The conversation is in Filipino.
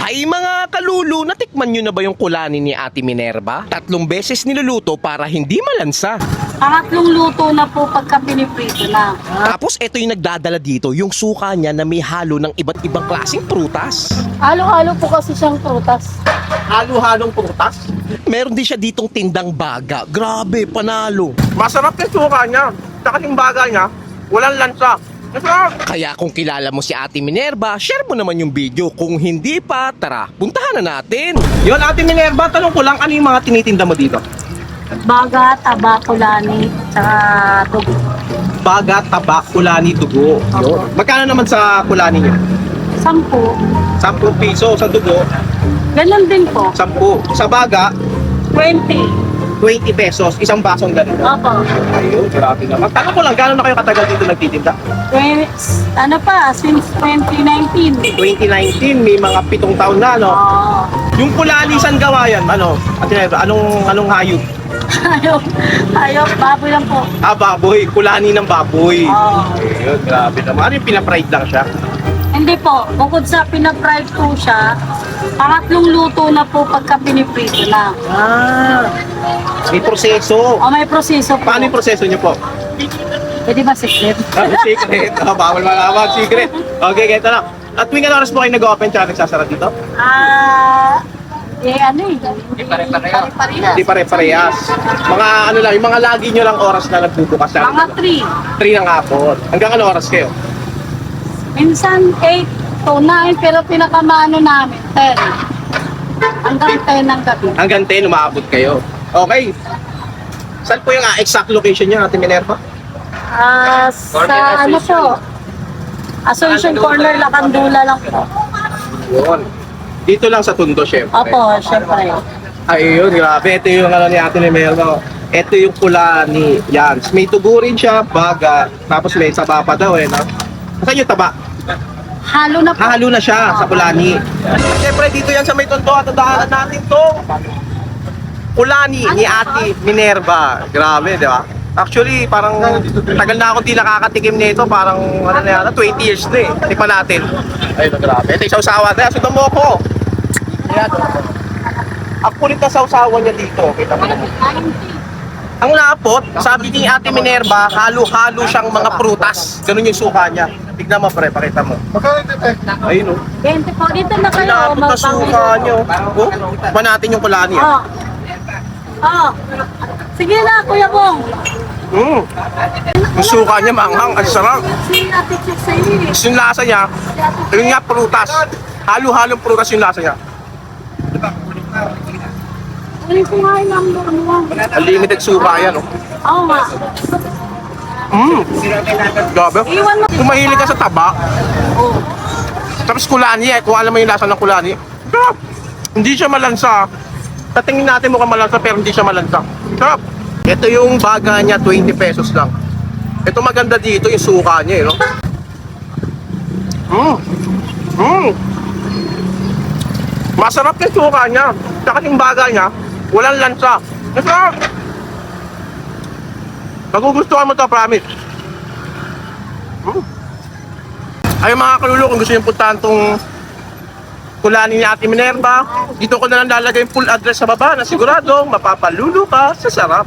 Hay mga kalulu, natikman nyo na ba yung kulani ni Ate Minerva? 3 beses niluluto para hindi malansa. Pangatlong luto na po pagka piniprito na. Tapos ito yung nagdadala dito, yung suka niya na may halo ng iba't ibang klaseng prutas. Halo-halo po kasi siyang prutas. Halo-halong prutas. Meron din siya ditong tindang baga. Grabe, panalo. Masarap yung suka niya. Saka yung baga niya, walang lansa. Masarap. Kaya kung kilala mo si Ate Minerva, share mo naman yung video. Kung hindi pa, tara, puntahan na natin. Yun, Ate Minerva, tanong ko lang, ano yung mga tinitinda mo dito? Baga, taba, kulani, tsaka tubo. Baga, taba, kulani, dugo. Opo. Yun. Magkano naman sa kulani niyo? 10. 10 piso. Sa dugo, Ganun din po. 10. Sa baga, 20. 20 pesos. Isang basong ganito. Opo. Ayun, grabe naman. Tanong ko lang, gano'n na kayo katagal dito nagtitinda? Ano pa, since 2019. 2019, may mga 7 taon na, no? Oo. Yung kulani, saan gawa yan? Ano? Ate Minerva, anong hayop? Ayaw, baboy lang po. Ah, baboy. Kulani ng baboy. Oo. Ayun, grabe naman. Ano yung pinapride lang siya? Hindi po, bukod sa pinapride po siya, pangatlong luto na po pagka piniprito na. Ah, may proseso. O may proseso po. Paano yung proseso niyo po? Pwede ba secret? Ah, secret. Ah, bawal malaman. Secret. Okay, ganito na. At tuwing ano oras po kayo nag-open tsaka nagsasara dito? Ano eh. Hindi pare-parehas. Hindi pare-parehas. Mga ano lang, yung mga lagi nyo lang oras na nagbubukas siya. Mga 3 ng hapon. Hanggang ano oras kayo? 3. Minsan 8 to 9, pero pinakamano namin, 10. Hanggang 10 ng gabi. Hanggang 10, umaabot kayo. Okay. Saan po yung exact location nyo, Ate Minerva? Sa ano po, Asuncion Corner, Lacandula lang po. Yun. Dito lang sa Tondo, syempre. Opo, syempre. Ayun, grabe. Ito yung ano ni Ate Minerva. Ito yung kulani. Yan. May tubo rin siya, baga. Tapos may saba pa daw, no? Saan yung taba? Halo na po. Halo na siya sa kulani. Siyempre, dito yan sa may Tondo at daanan natin to. Kulani ni Ate Minerva. Grabe, di ba? Actually, parang tagal na akong di nakakatikim nito. Parang, ano na yan, 20 years na eh. Tikman natin. Ayun, grabe. Ito yung sausawa. Kaya, sundan mo ko. Yan. Ang kulit na sausawa niya dito. Kita mo naman. Ang lapot, sabi ni Ate Minerva, halo-halo siyang mga prutas. Ganun yung suka niya. Tignan mo, pre, pakita mo. Ayun, oh. 20 po. Dito na Ang kayo. lapot na suka niyo. Oh, pa natin yung kulani. Oh. Oh. Sige na, Kuya Bong. Yung suka niya manghang, ang sarap. Si Ate Chik sa'yo eh. Tapos yung lasa niya, yun nga prutas. Halo-halong prutas yung lasa niya. Ano ko nga yung number mo? Unlimited suka yan, oh. Oo nga. Grabe. Iwan mo. Kung mahilig ka sa taba, Oh. tapos kulani kung alam mo yung lasa ng kulani, sarap. Hindi siya malansa. Tatingin natin mukhang malansa pero hindi siya malansa. Sarap. Ito yung baga niya, 20 pesos lang. Ito maganda dito, yung suka niya, no? Masarap yung suka niya. Saka yung baga niya, walang lansa. Masarap. Magugustuhan mo to, promise. Ay mga kalulu, kung gusto nyo puntahan tong kulani ni Ate Minerva, dito ko na lang lalagay yung full address sa baba na sigurado mapapalulo ka sa sarap.